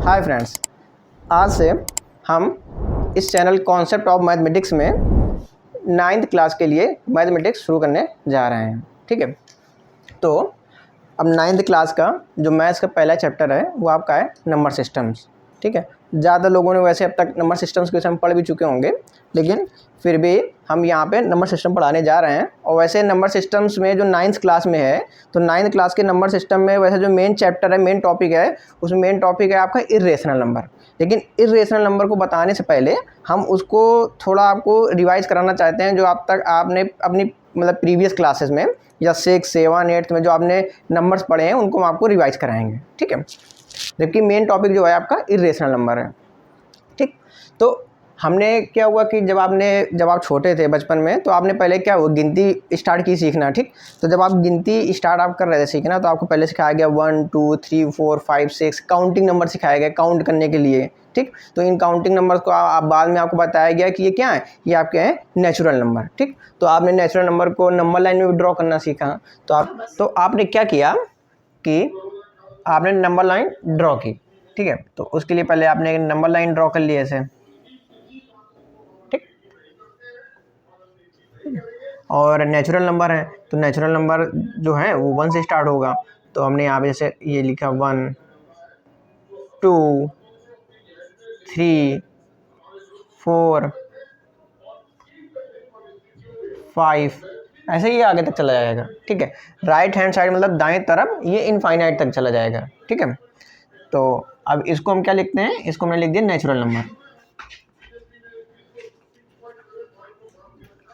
Hi friends, आज से हम इस चैनल कॉन्सेप्ट ऑफ मैथमेटिक्स में 9th क्लास के लिए मैथमेटिक्स शुरू करने जा रहे हैं। ठीक है, तो अब 9th क्लास का जो मैथ्स का पहला चैप्टर है वो आपका है नंबर सिस्टम्स। ठीक है, ज़्यादा लोगों ने वैसे अब तक नंबर सिस्टम्स के विषय में पढ़ भी चुके होंगे, लेकिन फिर भी हम यहाँ पे नंबर सिस्टम पढ़ाने जा रहे हैं। और वैसे नंबर सिस्टम्स में जो 9th क्लास में है, तो 9th क्लास के नंबर सिस्टम में वैसे जो मेन चैप्टर है, मेन टॉपिक है, उसमें मेन टॉपिक है आपका इर्रेशनल नंबर। लेकिन इर्रेशनल नंबर को बताने से पहले हम उसको थोड़ा आपको रिवाइज कराना चाहते हैं, जो आप तक आपने अपनी मतलब प्रीवियस क्लासेस में या 6, 7, 8 में जो आपने नंबर्स पढ़े हैं उनको हम आपको रिवाइज कराएंगे। ठीक है, जबकि मेन टॉपिक जो है आपका इर्रेशनल नंबर है। ठीक, तो हमने क्या हुआ कि जब आप छोटे थे बचपन में, तो आपने पहले क्या हुआ, गिनती स्टार्ट की सीखना। ठीक, तो जब आप गिनती स्टार्ट आप कर रहे थे सीखना, तो आपको पहले सिखाया गया 1 2 3 4 5 6 काउंटिंग नंबर सिखाया गया काउंट करने के लिए। ठीक, तो इन काउंटिंग नंबर्स को आप बाद में आपको बताया गया कि ये क्या है, ये आपके हैं नेचुरल नंबर। ठीक, तो आपने नेचुरल नंबर को नंबर लाइन में ड्रॉ करना सीखा। तो आपने क्या किया कि आपने नंबर लाइन ड्रॉ की। ठीक है, तो उसके लिए पहले आपने एक नंबर लाइन ड्रॉ कर ली ऐसे। ठीक, और नेचुरल नंबर है, तो नेचुरल नंबर जो है वो 1 से स्टार्ट होगा। तो हमने यहाँ पे जैसे ये लिखा 1 2 3 4 5, ऐसे ही आगे तक चला जाएगा। ठीक है, राइट हैंड साइड मतलब दाएं तरफ ये इनफाइनाइट तक चला जाएगा। ठीक है, तो अब इसको हम क्या लिखते हैं, इसको हमने लिख दिया नेचुरल नंबर।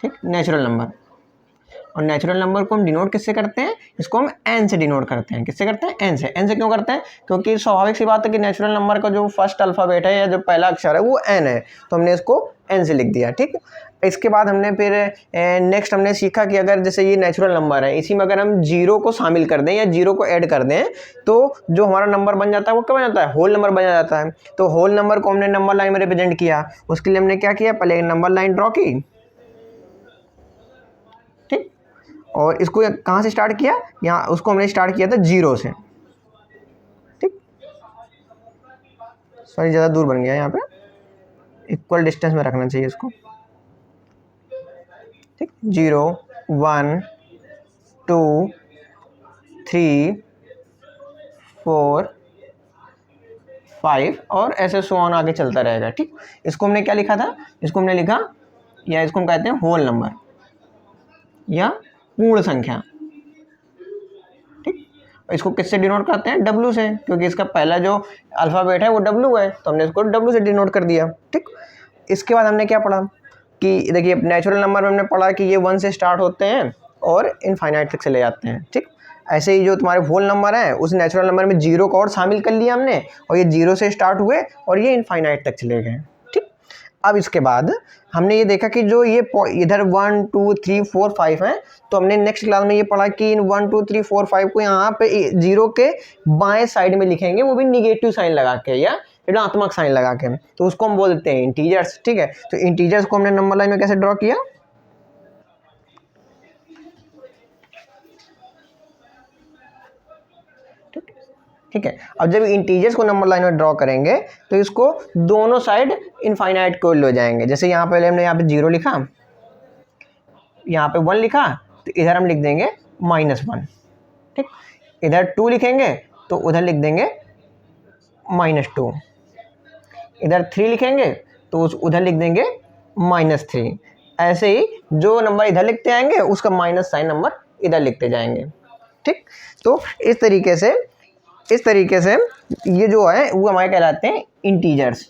ठीक, नेचुरल नंबर। और नेचुरल नंबर को हम डिनोट किससे करते हैं, इसको हम एन से डिनोट करते हैं। किससे करते हैं, एन से। एन से क्यों करते हैं, क्योंकि स्वाभाविक सी बात है कि नेचुरल नंबर का जो फर्स्ट अल्फ़ाबेट है या जो पहला अक्षर है वो एन है, तो हमने इसको एन से लिख दिया। ठीक, इसके बाद हमने फिर नेक्स्ट हमने सीखा कि अगर जैसे ये नेचुरल नंबर है, इसी में अगर हम जीरो को शामिल कर दें या जीरो को ऐड कर दें, तो जो हमारा नंबर बन जाता है वो क्या बन जाता है, होल नंबर बन जाता है। तो होल नंबर को हमने नंबर लाइन में रिप्रेजेंट किया। उसके लिए हमने क्या किया, पहले नंबर लाइन ड्रॉ की। ठीक, और इसको कहाँ से स्टार्ट किया, यहाँ उसको हमने स्टार्ट किया था 0 से। ठीक, सॉरी ज़्यादा दूर बन गया, यहाँ पे इक्वल डिस्टेंस में रखना चाहिए इसको। ठीक, 0 1 2 3 4 5 और ऐसे सो ऑन आगे चलता रहेगा। ठीक, इसको हमने क्या लिखा था, इसको हमने लिखा, या इसको हम कहते हैं होल नंबर या पूर्ण संख्या। ठीक, इसको किससे डिनोट करते हैं, W से, क्योंकि इसका पहला जो अल्फ़ाबेट है वो W है, तो हमने इसको W से डिनोट कर दिया। ठीक, इसके बाद हमने क्या पढ़ा कि देखिए नेचुरल नंबर में हमने पढ़ा कि ये 1 से स्टार्ट होते हैं और इनफाइनाइट तक चले जाते हैं। ठीक, ऐसे ही जो तुम्हारे होल नंबर है उस नेचुरल नंबर में 0 को और शामिल कर लिया हमने, और ये 0 से स्टार्ट हुए और ये इनफाइनाइट तक चले गए। ठीक, अब इसके बाद हमने ये देखा कि जो ये इधर 1 2 3 4 5 है, तो हमने नेक्स्ट क्लास में ये पढ़ा कि इन 1 2 3 4 5 को यहाँ पे 0 के बाएं साइड में लिखेंगे, वो भी निगेटिव साइन लगा के या ऋणात्मक साइन लगा के, तो उसको हम बोलते हैं इंटीजर्स। ठीक है, तो इंटीजर्स को हमने नंबर लाइन में कैसे ड्रॉ किया, ठीक है। अब जब इंटीजर्स को नंबर लाइन में ड्रॉ करेंगे तो इसको दोनों साइड इनफाइनाइट को ले जाएंगे। जैसे यहाँ पहले हमने यहाँ पे 0 लिखा, यहाँ पे 1 लिखा, तो इधर हम लिख देंगे -1। ठीक, इधर 2 लिखेंगे तो उधर लिख देंगे -2, इधर 3 लिखेंगे तो उधर लिख देंगे -3। ऐसे ही जो नंबर इधर लिखते आएंगे उसका माइनस साइन नंबर इधर लिखते जाएंगे। ठीक, तो इस तरीके से ये जो है वो हमारे कहलाते हैं इंटीजर्स।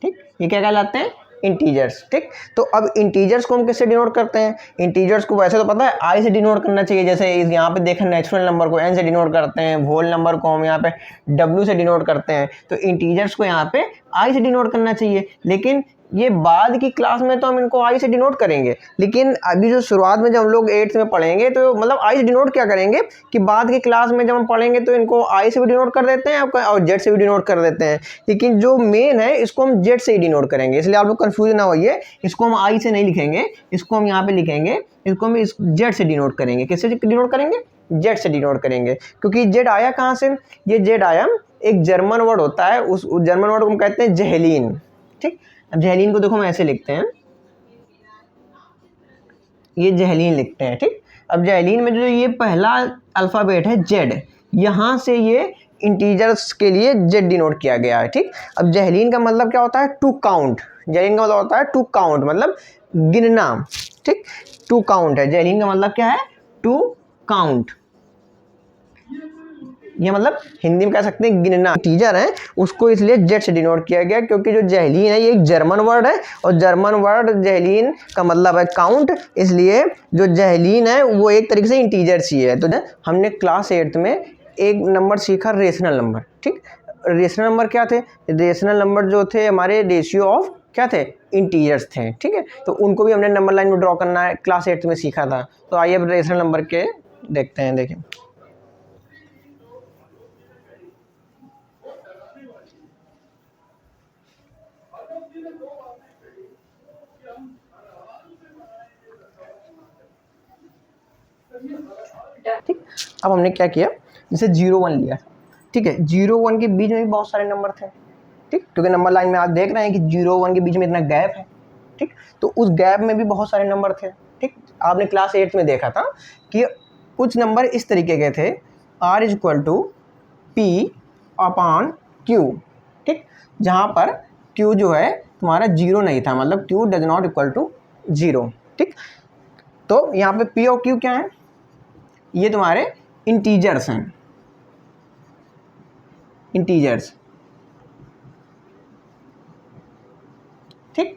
ठीक, ये क्या कहलाते हैं, इंटीजर्स। ठीक, तो अब इंटीजर्स को हम किससे डिनोट करते हैं, इंटीजर्स को वैसे तो पता है आई से डिनोट करना चाहिए। जैसे यहाँ पे देखें नेचुरल नंबर को एन से डिनोट करते हैं, होल नंबर को हम यहाँ पे W से डिनोट करते हैं, तो इंटीजर्स को यहाँ पे आई से डिनोट करना चाहिए। लेकिन ये बाद की क्लास में तो हम इनको आई से डिनोट करेंगे, लेकिन अभी जो शुरुआत में जब हम लोग 8th में पढ़ेंगे तो मतलब आई से डिनोट क्या करेंगे कि बाद की क्लास में जब हम पढ़ेंगे तो इनको आई से भी डिनोट कर देते हैं और जेड से भी डिनोट कर देते हैं, लेकिन जो मेन है इसको हम जेड से ही डिनोट करेंगे। इसलिए आप लोग कन्फ्यूज ना होइए, इसको हम आई से नहीं लिखेंगे, इसको हम यहाँ पे लिखेंगे, इसको हम जेड से डिनोट करेंगे। किससे डिनोट करेंगे, जेड से डिनोट करेंगे, क्योंकि जेड आया कहाँ से, ये जेड आया एक जर्मन वर्ड होता है, उस जर्मन वर्ड को हम कहते हैं जेहलीन। ठीक, अब जेहलीन को देखो हम ऐसे लिखते हैं, ये जेहलीन लिखते हैं। ठीक, अब जेहलीन में जो ये पहला अल्फ़ाबेट है जेड, यहाँ से ये इंटीजर्स के लिए जेड डिनोट किया गया है। ठीक, अब जेहलीन का मतलब क्या होता है, टू काउंट। जेहलीन का मतलब होता है टू काउंट, मतलब गिनना। ठीक, टू काउंट है, जेहलीन का मतलब क्या है, टू काउंट। ये मतलब हिंदी में कह सकते हैं गिनना। इंटीजर है उसको इसलिए जेड से डिनोट किया गया, क्योंकि जो जेहलीन है ये एक जर्मन वर्ड है, और जर्मन वर्ड जेहलीन का मतलब है काउंट, इसलिए जो जेहलीन है वो एक तरीके से इंटीजर्स ही है। तो हमने क्लास 8th में एक नंबर सीखा, रेशनल नंबर। ठीक, रेशनल नंबर क्या थे, रेशनल नंबर जो थे हमारे रेशियो ऑफ क्या थे, इंटीजर्स थे। ठीक है, तो उनको भी हमने नंबर लाइन में ड्रॉ करना है, क्लास 8th में सीखा था। तो आइए अब रेशनल नंबर के देखते हैं। देखिए ठीक, अब हमने क्या किया, जैसे 0 1 लिया। ठीक है, 0 1 के बीच में भी बहुत सारे नंबर थे। ठीक, क्योंकि नंबर लाइन में आप देख रहे हैं कि 0 1 के बीच में इतना गैप है। ठीक, तो उस गैप में भी बहुत सारे नंबर थे। ठीक, आपने क्लास 8th में देखा था कि कुछ नंबर इस तरीके के थे, R = P/Q। ठीक, जहाँ पर Q जो है तुम्हारा 0 नहीं था, मतलब Q does not equal to 0। ठीक, तो यहाँ पे P और Q क्या है, ये तुम्हारे इंटीजर्स हैं, इंटीजर्स। ठीक,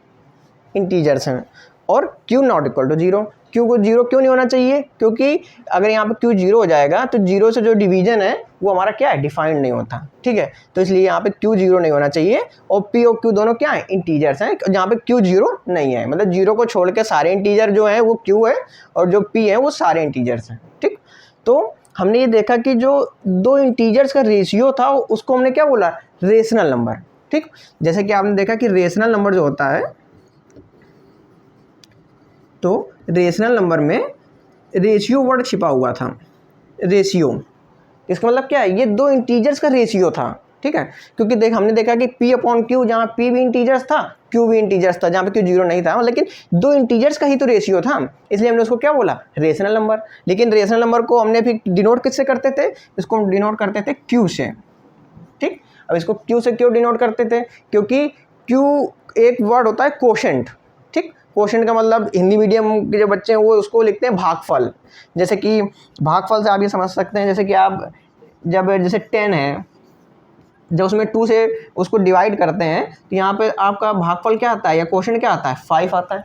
इंटीजर्स हैं, और Q not equal to 0। Q को 0 क्यों नहीं होना चाहिए, क्योंकि अगर यहाँ पे Q 0 हो जाएगा तो 0 से जो डिवीजन है वो हमारा क्या है, डिफाइंड नहीं होता। ठीक है, तो इसलिए यहाँ पे Q 0 नहीं होना चाहिए, और P और Q दोनों क्या है, इंटीजर्स हैं, जहाँ पे Q 0 नहीं है, मतलब 0 को छोड़ के सारे इंटीजर जो हैं वो Q है, और जो P है वो सारे इंटीजर्स हैं। ठीक, तो हमने ये देखा कि जो दो इंटीजर्स का रेशियो था उसको हमने क्या बोला, रेशनल नंबर। ठीक, जैसे कि आपने देखा कि रेशनल नंबर जो होता है, तो रेशनल नंबर में रेशियो वर्ड छिपा हुआ था। रेशियो, इसका मतलब क्या है, ये दो इंटीजर्स का रेशियो था। ठीक है, क्योंकि हमने देखा कि P/Q, जहाँ P भी इंटीजर्स था, Q भी इंटीजर्स था, जहाँ पे Q 0 नहीं था, लेकिन दो इंटीजर्स का ही तो रेशियो था, इसलिए हमने उसको क्या बोला, रेशनल नंबर। लेकिन रेशनल नंबर को हमने फिर डिनोट किससे करते थे, इसको हम डिनोट करते थे Q से। ठीक, अब इसको Q से क्यों डिनोट करते थे, क्योंकि Q एक वर्ड होता है कोशेंट। ठीक, कोशेंट का मतलब हिंदी मीडियम के जो बच्चे हैं वो उसको लिखते हैं भागफल। जैसे कि भागफल से आप ये समझ सकते हैं, जैसे कि आप जब जैसे 10 है, जब उसमें 2 से उसको डिवाइड करते हैं तो यहाँ पे आपका भागफल क्या आता है, या कोशेंट क्या आता है, 5 आता है।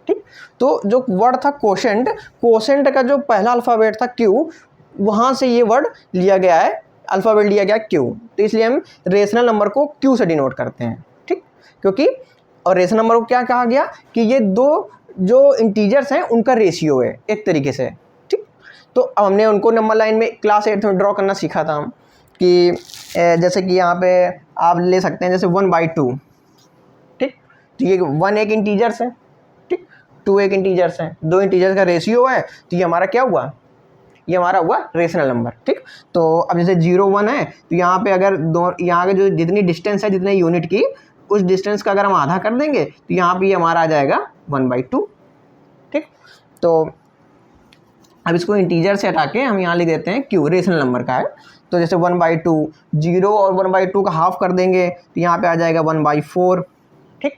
ठीक, तो जो वर्ड था कोशेंट, कोशेंट का जो पहला अल्फ़ाबेट था Q, वहाँ से ये वर्ड लिया गया है, अल्फ़ाबेट लिया गया Q। तो इसलिए हम रेशनल नंबर को Q से डिनोट करते हैं। ठीक, क्योंकि और रेशनल नंबर को क्या कहा गया कि ये दो जो इंटीजर्स हैं उनका रेशियो है एक तरीके से। ठीक, तो अब हमने उनको नंबर लाइन में क्लास 8 में ड्रॉ करना सीखा था कि जैसे कि यहाँ पे आप ले सकते हैं जैसे 1/2। ठीक, तो ये 1 एक इंटीजर्स है, ठीक, 2 एक इंटीजर्स है, दो इंटीजर्स का रेशियो है, तो ये हमारा क्या हुआ, ये हमारा हुआ रेशनल नंबर। ठीक, तो अब जैसे 0 1 है, तो यहाँ पे अगर दो यहाँ के जो जितनी डिस्टेंस है, जितने यूनिट की, उस डिस्टेंस का अगर हम आधा कर देंगे तो यहाँ पे ये हमारा आ जाएगा 1/2। ठीक, तो अब इसको इंटीजर से हटा के हम यहाँ लिख देते हैं Q, रेशनल नंबर का है। तो जैसे 1/2, 0 और 1/2 का हाफ कर देंगे तो यहाँ पे आ जाएगा 1/4। ठीक,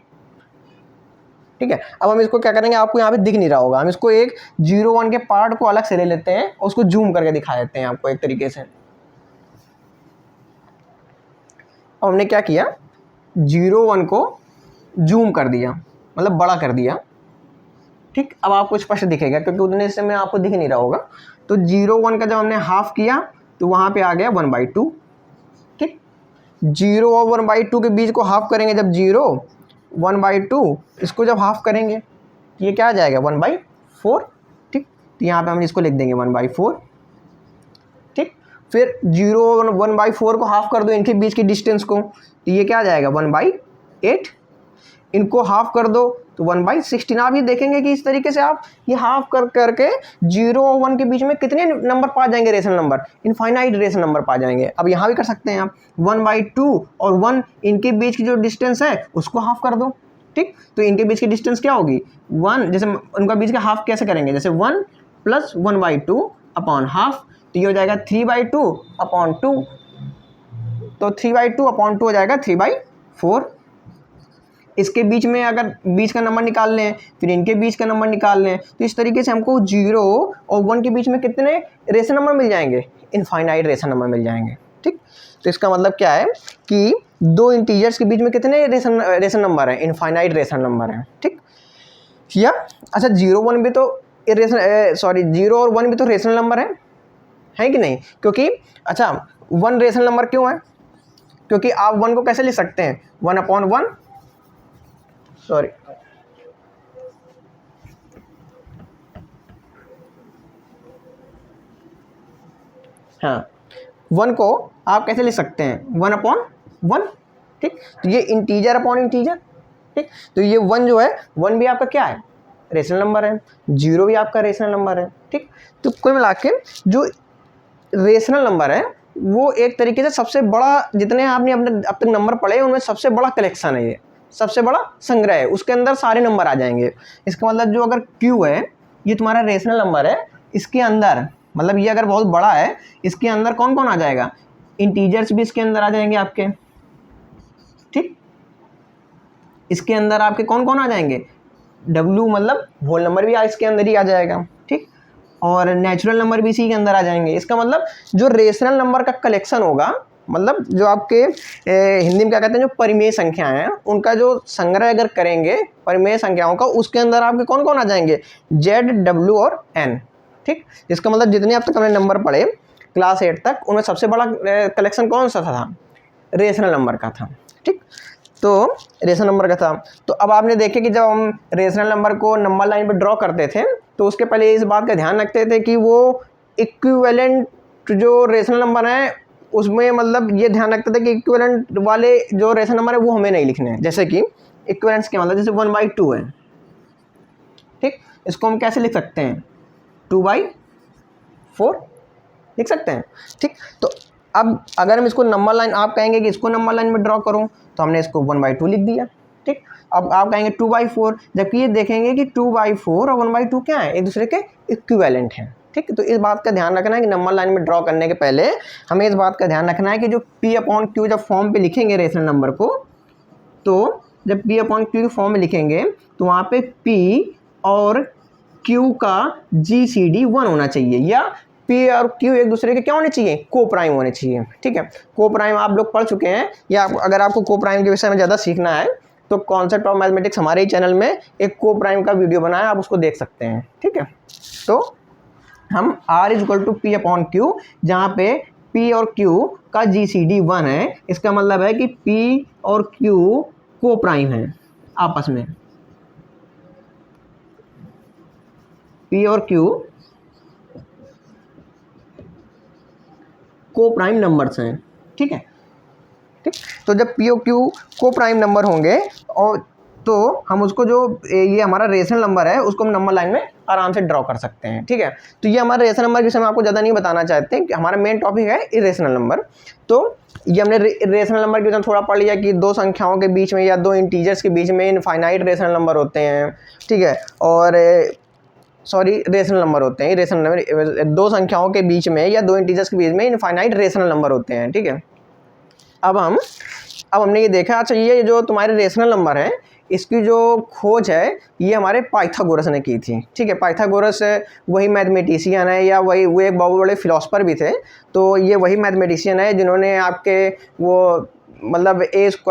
ठीक है, अब हम इसको क्या करेंगे, आपको यहाँ पे दिख नहीं रहा होगा, हम इसको एक 0 1 के पार्ट को अलग से ले लेते हैं और उसको जूम करके दिखा देते हैं आपको एक तरीके से। अब हमने क्या किया, 0 1 को जूम कर दिया, मतलब बड़ा कर दिया। ठीक, अब आपको स्पष्ट दिखेगा क्योंकि उतने समय आपको दिख नहीं रहा होगा। तो 0 1 का जब हमने हाफ किया तो वहाँ पे आ गया 1/2। ठीक, 0 और 1/2 के बीच को हाफ करेंगे, जब 0 1/2 इसको जब हाफ करेंगे तो ये क्या आ जाएगा, 1/4। ठीक, तो यहाँ पे हम इसको लिख देंगे 1/4। ठीक, फिर 0 और 1/4 को हाफ कर दो इनके बीच की डिस्टेंस को, तो ये क्या आ जाएगा 1/8। इनको हाफ कर दो तो 1/16। आप ये देखेंगे कि इस तरीके से आप ये हाफ कर करके 0 और 1 के बीच में कितने नंबर पा जाएंगे, rational number, infinite rational number पा जाएंगे। अब यहाँ भी कर सकते हैं आप 1/2 और 1 इनके बीच की जो डिस्टेंस है उसको हाफ कर दो। ठीक, तो इनके बीच की डिस्टेंस क्या होगी 1, जैसे उनका बीच का हाफ कैसे करेंगे, जैसे 1 + 1/2 अपॉन हाफ, तो ये हो जाएगा 3/2 अपॉन 2, तो 3/2 अपॉन 2 हो जाएगा 3/4। इसके बीच में अगर बीच का नंबर निकाल लें, फिर इनके बीच का नंबर निकाल लें, तो इस तरीके से हमको 0 और 1 के बीच में कितने रेशनल नंबर मिल जाएंगे, इनफाइनाइट रेशनल नंबर मिल जाएंगे। ठीक, तो इसका मतलब क्या है कि दो इंटीजर्स के बीच में कितने रेशनल नंबर हैं, इनफाइनाइट रेशनल नंबर हैं। ठीक, या अच्छा 0 और 1 भी तो रेशनल नंबर है कि नहीं, क्योंकि अच्छा 1 रेशनल नंबर क्यों है, क्योंकि आप 1 को कैसे लिख सकते हैं 1/1, सॉरी हाँ 1 को आप कैसे लिख सकते हैं 1/1। ठीक, तो ये इंटीजर अपॉन इंटीजर। ठीक, तो ये 1 जो है 1 भी आपका क्या है, रेशनल नंबर है, 0 भी आपका रेशनल नंबर है। ठीक, तो कुल मिला के जो रेशनल नंबर है वो एक तरीके से सबसे बड़ा, जितने आपने अपने अब तक नंबर पढ़े उनमें सबसे बड़ा कलेक्शन है, ये सबसे बड़ा संग्रह है, उसके अंदर सारे नंबर आ जाएंगे। इसका मतलब जो अगर Q है ये तुम्हारा रेशनल नंबर है, इसके अंदर मतलब ये अगर बहुत बड़ा है इसके अंदर कौन कौन आ जाएगा, इंटीजर्स भी इसके अंदर आ जाएंगे आपके। ठीक, इसके अंदर आपके कौन कौन आ जाएंगे, W मतलब होल नंबर भी इसके अंदर ही आ जाएगा। ठीक, और नेचुरल नंबर भी इसी के अंदर आ जाएंगे। इसका मतलब जो रेशनल नंबर का कलेक्शन होगा, मतलब जो आपके हिंदी में क्या कहते हैं, जो परिमेय संख्याएं हैं उनका जो संग्रह अगर करेंगे परिमेय संख्याओं का, उसके अंदर आपके कौन कौन आ जाएंगे, Z, W और N। ठीक, इसका मतलब जितने अब तक हमने नंबर पढ़े क्लास 8 तक उनमें सबसे बड़ा कलेक्शन कौन सा था, रेशनल नंबर का था। ठीक, तो रेशनल नंबर का था। तो अब आपने देखे कि जब हम रेशनल नंबर को नंबर लाइन पर ड्रॉ करते थे तो उसके पहले इस बात का ध्यान रखते थे कि वो इक्विवेलेंट जो रेशनल नंबर है उसमें मतलब ये ध्यान रखते थे कि इक्विवेलेंट वाले जो रेशनल नंबर है वो हमें नहीं लिखने हैं। जैसे कि इक्विवेलेंस क्या मतलब, जैसे 1/2 है। ठीक, इसको हम कैसे लिख सकते हैं 2/4 लिख सकते हैं। ठीक, तो अब अगर हम इसको नंबर लाइन, आप कहेंगे कि इसको नंबर लाइन में ड्रॉ करूं तो हमने इसको 1/2 लिख दिया। ठीक, अब आप कहेंगे 2/4, जबकि ये देखेंगे कि 2/4 और 1/2 क्या है, एक दूसरे के इक्विवेलेंट हैं। ठीक, तो इस बात का ध्यान रखना है कि नंबर लाइन में ड्रॉ करने के पहले हमें इस बात का ध्यान रखना है कि जो P/Q जब फॉर्म पे लिखेंगे रेशनल नंबर को, तो जब P/Q के फॉर्म में लिखेंगे तो वहाँ पे P और Q का GCD 1 होना चाहिए, या P और Q एक दूसरे के क्या होने चाहिए, को प्राइम होने चाहिए। ठीक है, को प्राइम आप लोग पढ़ चुके हैं, या अगर आपको को प्राइम के विषय में ज़्यादा सीखना है तो कॉन्सेप्ट ऑफ मैथमेटिक्स हमारे ही चैनल में एक को प्राइम का वीडियो बनाया, आप उसको देख सकते हैं। ठीक है, तो हम R = P/Q, जहाँ पे P और Q का GCD 1 है, इसका मतलब है कि P और Q को प्राइम है आपस में, P और Q को प्राइम नंबर्स हैं। ठीक है, ठीक, तो जब P और Q को प्राइम नंबर होंगे और तो हम उसको जो ये हमारा रेशनल नंबर है उसको हम नंबर लाइन में आराम से ड्रॉ कर सकते हैं। ठीक है, तो ये हमारा रेशनल नंबर जिसे हम आपको ज़्यादा नहीं बताना चाहते हैं कि हमारा मेन टॉपिक है इरेशनल नंबर। तो ये हमने रेशनल नंबर के विषय में थोड़ा पढ़ लिया कि दो संख्याओं के बीच में या दो इंटीजर्स के बीच में इनफाइनाइट रेशनल नंबर होते हैं। ठीक है, और रेशनल नंबर होते हैं, रेशनल नंबर दो संख्याओं के बीच में या दो इंटीजर्स के बीच में इनफाइनाइट रेशनल नंबर होते हैं। ठीक है, अब हमने ये देखा, अच्छा ये जो तुम्हारे रेशनल नंबर है इसकी जो खोज है ये हमारे पाइथागोरस ने की थी। ठीक है, पाइथागोरस वही मैथमेटिशियन है, या वही वो एक बहुत बड़े फिलोसफर भी थे। तो ये वही मैथमेटिशियन है जिन्होंने आपके वो मतलब A² =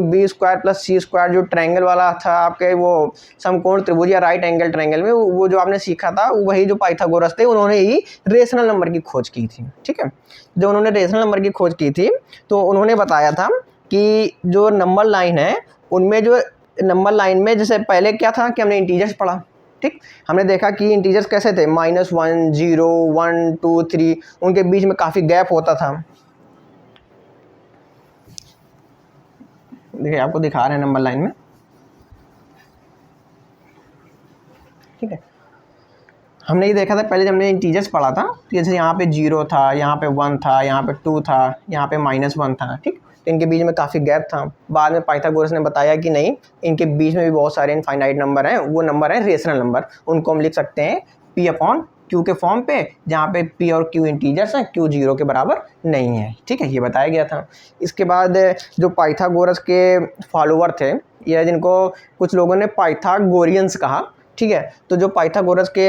B² + C² जो ट्रायंगल वाला था आपके वो समकोण त्रिभुज या राइट एंगल ट्रायंगल में, वो जो आपने सीखा था वही जो पाइथागोरस थे उन्होंने ही रेशनल नंबर की खोज की थी। ठीक है, जब उन्होंने रेशनल नंबर की खोज की थी तो उन्होंने बताया था कि जो नंबर लाइन है उनमें जो नंबर लाइन में जैसे पहले क्या था कि हमने इंटीजर्स पढ़ा। ठीक, हमने देखा कि इंटीजर्स कैसे थे, -1, 0, 1, 2, 3, उनके बीच में काफ़ी गैप होता था। देखिए आपको दिखा रहे हैं नंबर लाइन में, ठीक है। हमने ये देखा था पहले जब हमने इंटीजर्स पढ़ा था, तो जैसे यहाँ पे 0 था, यहाँ पे 1 था, यहाँ पे 2 था, यहाँ पे -1 था, ठीक। तो इनके बीच में काफ़ी गैप था। बाद में पाइथागोरस ने बताया कि नहीं, इनके बीच में भी बहुत सारे इनफाइनाइट नंबर हैं, वो नंबर हैं रेशनल नंबर। उनको हम लिख सकते हैं P/Q के फॉर्म पे, जहाँ पे P और Q इंटीजर्स हैं, Q 0 के बराबर नहीं है, ठीक है, ये बताया गया था। इसके बाद जो पाइथागोरस के फॉलोवर थे, या जिनको कुछ लोगों ने पाइथागोरियंस कहा, ठीक है। तो जो पाइथागोरस के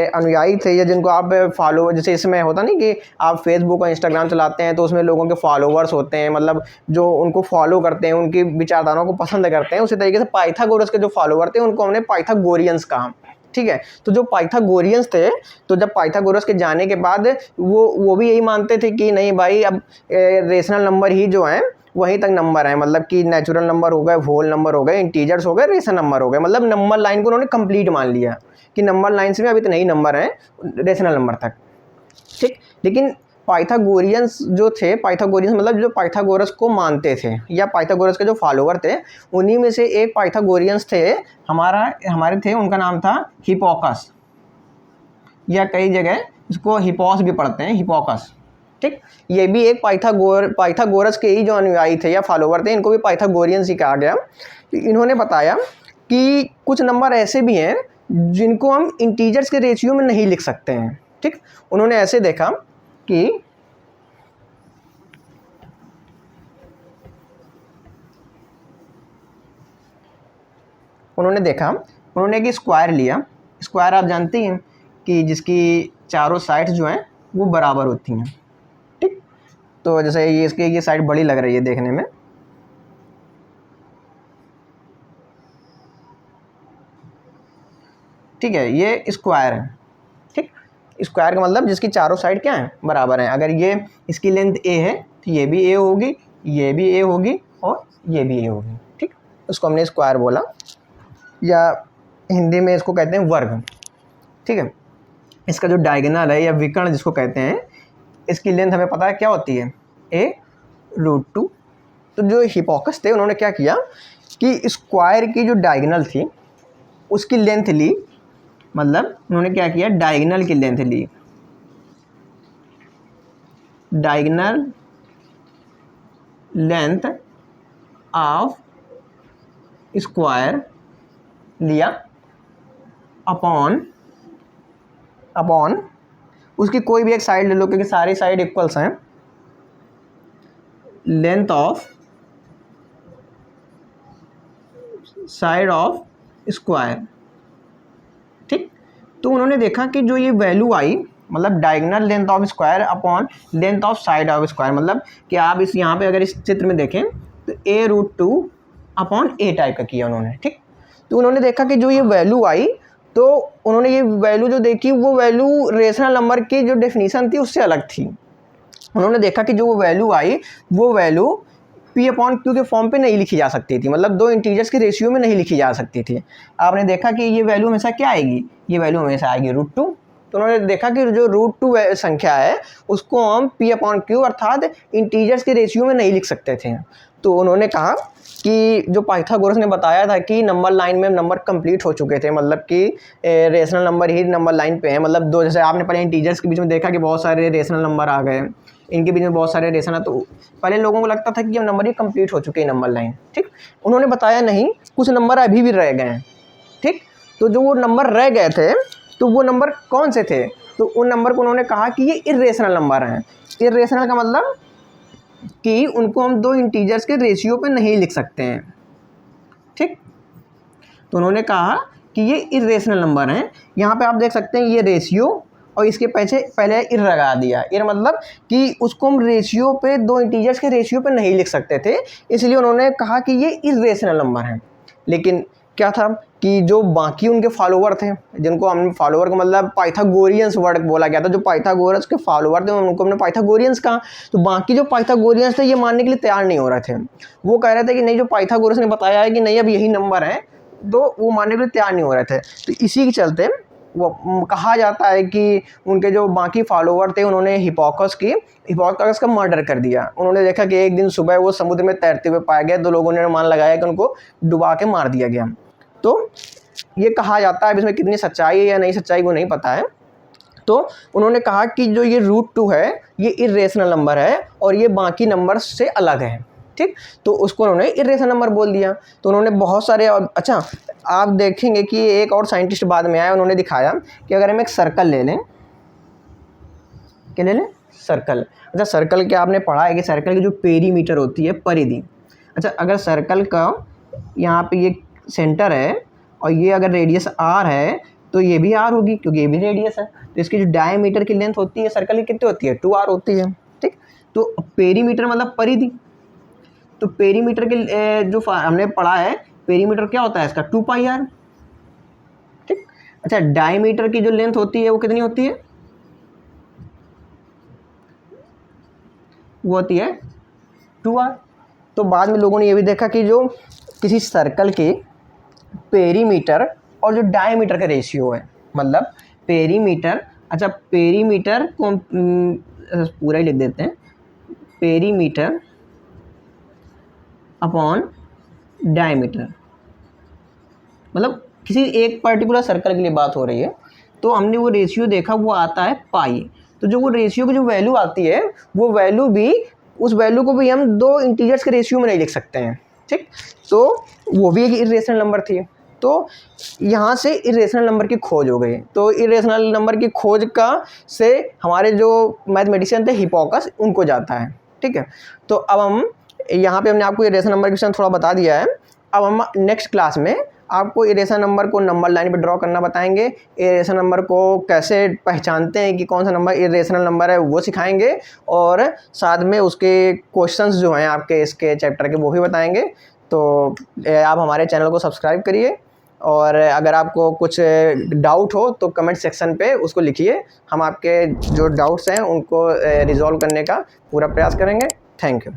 अनुयायी थे, या जिनको आप फॉलो, जैसे इसमें होता नहीं कि आप फेसबुक और इंस्टाग्राम चलाते हैं तो उसमें लोगों के फॉलोवर्स होते हैं, मतलब जो उनको फॉलो करते हैं, उनकी विचारधाराओं को पसंद करते हैं, उसी तरीके से पाइथागोरस के जो फॉलोवर थे उनको हमने पाइथागोरियंस कहा, ठीक है। तो जो पाइथागोरियंस थे, तो जब पाइथागोरस के जाने के बाद वो भी यही मानते थे कि नहीं भाई, अब रेशनल नंबर ही जो हैं वहीं तक नंबर है, मतलब कि नेचुरल नंबर हो गए, होल नंबर हो गए, इंटीजर्स हो गए, रेशनल नंबर हो गए, मतलब नंबर लाइन को उन्होंने कंप्लीट मान लिया कि नंबर लाइन्स में अभी तो नहीं नंबर हैं रेशनल नंबर तक, ठीक। लेकिन पाइथागोरियंस जो थे, पाइथागोरियंस मतलब जो पाइथागोरस को मानते थे, या पाइथागोरस के जो फॉलोवर थे, उन्हीं में से एक पाइथागोरियंस थे, हमारे थे, उनका नाम था हिप्पोकस, या कई जगह इसको हिपोस भी पढ़ते हैं, हिप्पोकस, ठीक। ये भी एक पाइथागोरस के ही जो अनुयायी थे या फॉलोवर थे, इनको भी पाइथागोरियंस ही कहा गया। इन्होंने बताया कि कुछ नंबर ऐसे भी हैं जिनको हम इंटीजर्स के रेशियो में नहीं लिख सकते हैं, ठीक। उन्होंने ऐसे देखा कि उन्होंने एक स्क्वायर लिया। स्क्वायर आप जानते हैं कि जिसकी चारों साइड्स जो हैं वो बराबर होती हैं, ठीक। तो जैसे ये साइड बड़ी लग रही है देखने में, ठीक है, ये स्क्वायर है, ठीक। स्क्वायर का मतलब जिसकी चारों साइड क्या है, बराबर है। अगर ये इसकी लेंथ a है तो ये भी a होगी, ये भी a होगी और ये भी a होगी, ठीक। उसको हमने स्क्वायर बोला, या हिंदी में इसको कहते हैं वर्ग, ठीक है। इसका जो डायगोनल है या विकर्ण जिसको कहते हैं, इसकी लेंथ हमें पता है क्या होती है, a√2। तो जो हिप्पोकस थे उन्होंने क्या किया कि स्क्वायर की जो डायगोनल थी उसकी लेंथ ली, मतलब उन्होंने क्या किया, डायगोनल की लेंथ ली, डायगोनल लेंथ ऑफ स्क्वायर लिया अपॉन उसकी कोई भी एक साइड ले लो, क्योंकि सारी साइड इक्वल्स हैं, length of side of square, ठीक। तो उन्होंने देखा कि जो ये वैल्यू आई, मतलब diagonal length of square upon length of side of square, मतलब कि आप इस यहाँ पे अगर इस चित्र में देखें तो a√2 अपॉन a टाइप का किया उन्होंने, ठीक। तो उन्होंने देखा कि जो ये वैल्यू आई, तो उन्होंने ये वैल्यू जो देखी, वो वैल्यू रेशनल नंबर की जो डेफिनीशन थी उससे अलग थी। उन्होंने देखा कि जो वो वैल्यू आई, वो वैल्यू P/Q के फॉर्म पे नहीं लिखी जा सकती थी, मतलब दो इंटीजर्स के रेशियो में नहीं लिखी जा सकती थी। आपने देखा कि ये वैल्यू हमेशा क्या आएगी, ये वैल्यू हमेशा आएगी √2। तो उन्होंने देखा कि जो √2 संख्या है उसको हम P/Q अर्थात इंटीजर्स के रेशियो में नहीं लिख सकते थे। तो उन्होंने कहा कि जो पाइथागोरस ने बताया था कि नंबर लाइन में नंबर कंप्लीट हो चुके थे, मतलब कि रेशनल नंबर ही नंबर लाइन पे है, मतलब दो, जैसे आपने पहले इंटीजर्स के बीच में देखा कि बहुत सारे रेशनल नंबर आ गए, इनके बीच में बहुत सारे रेशनल, तो पहले लोगों को लगता था कि अब नंबर ही कंप्लीट हो चुके हैं नंबर लाइन, ठीक। उन्होंने बताया नहीं, कुछ नंबर अभी भी रह गए हैं, ठीक। तो जो वो नंबर रह गए थे, तो वो नंबर कौन से थे, तो उन नंबर को उन्होंने कहा कि ये इर्रेशनल नंबर हैं। इर्रेशनल का मतलब कि उनको हम दो इंटीजर्स के रेशियो पे नहीं लिख सकते हैं, ठीक। तो उन्होंने कहा कि ये इर्रेशनल नंबर हैं। यहाँ पे आप देख सकते हैं ये रेशियो, और इसके पहले इर लगा दिया। इर मतलब कि उसको हम रेशियो पे, दो इंटीजर्स के रेशियो पे नहीं लिख सकते थे, इसलिए उन्होंने कहा कि ये इर्रेशनल नंबर हैं। लेकिन क्या था कि जो बाकी उनके फॉलोवर थे, जिनको हम फॉलोवर का मतलब पाइथागोरियंस वर्ड बोला गया था, जो पाइथागोरस के फॉलोवर थे उनको हमने पाइथागोरियंस कहा। तो बाकी जो पाइथागोरियंस थे ये मानने के लिए तैयार नहीं हो रहे थे, वो कह रहे थे कि नहीं, जो पाइथागोरस ने बताया है कि नहीं अब यही नंबर है, तो वो मानने के लिए तैयार नहीं हो रहे थे। तो इसी के चलते वो कहा जाता है कि उनके जो बाकी फॉलोवर थे उन्होंने हिप्पोकस का मर्डर कर दिया। उन्होंने देखा कि एक दिन सुबह वो समुद्र में तैरते हुए पाए गए, तो लोगों ने अनुमान लगाया कि उनको डुबा के मार दिया गया। तो ये कहा जाता है, अब इसमें कितनी सच्चाई है या नहीं सच्चाई वो नहीं पता है। तो उन्होंने कहा कि जो ये √2 है ये इर्रेशनल नंबर है और ये बाकी नंबर से अलग है, ठीक। तो उसको उन्होंने इर्रेशनल नंबर बोल दिया। तो उन्होंने बहुत सारे, और अच्छा आप देखेंगे कि एक और साइंटिस्ट बाद में आया, उन्होंने दिखाया कि अगर हम एक सर्कल ले लें, क्या ले लें, सर्कल। अच्छा सर्कल क्या आपने पढ़ा है कि सर्कल की जो पेरीमीटर होती है, परिधि। अच्छा अगर सर्कल का यहाँ पे ये सेंटर है और ये अगर रेडियस r है तो ये भी r होगी क्योंकि ये भी रेडियस है। तो इसकी जो डायमीटर की लेंथ होती है सर्कल की कितनी होती है, 2r होती है, ठीक। तो पेरीमीटर मतलब परिधि। तो पेरीमीटर के जो हमने पढ़ा है, पेरीमीटर क्या होता है इसका, 2πr, ठीक। अच्छा डायमीटर की जो लेंथ होती है वो कितनी होती है, वो होती है 2r। तो बाद में लोगों ने ये भी देखा कि जो किसी सर्कल के पेरीमीटर और जो डायमीटर का रेशियो है, मतलब पेरीमीटर, अच्छा पेरीमीटर को पूरा ही लिख देते हैं, पेरीमीटर अपॉन डायमीटर, मतलब किसी एक पर्टिकुलर सर्कल के लिए बात हो रही है। तो हमने वो रेशियो देखा, वो आता है पाई। तो जो वो रेशियो की जो वैल्यू आती है, वो वैल्यू भी, उस वैल्यू को भी हम दो इंटीजर्स के रेशियो में नहीं लिख सकते हैं, ठीक। तो वो भी एक इर्रेशनल नंबर थी। तो यहाँ से इर्रेशनल नंबर की खोज हो गई। तो इर्रेशनल नंबर की खोज का से हमारे जो मैथमेटिशियन थे हिप्पारकस, उनको जाता है, ठीक है। तो अब हम यहाँ पे हमने आपको इर्रेशनल नंबर के विषय में थोड़ा बता दिया है। अब हम नेक्स्ट क्लास में आपको इरेशनल नंबर को नंबर लाइन पे ड्रॉ करना बताएंगे, इरेशनल नंबर को कैसे पहचानते हैं कि कौन सा नंबर इरेशनल नंबर है वो सिखाएंगे, और साथ में उसके क्वेश्चंस जो हैं आपके इसके चैप्टर के वो भी बताएंगे। तो आप हमारे चैनल को सब्सक्राइब करिए, और अगर आपको कुछ डाउट हो तो कमेंट सेक्शन पे उसको लिखिए, हम आपके जो डाउट्स हैं उनको रिजॉल्व करने का पूरा प्रयास करेंगे। Thank you.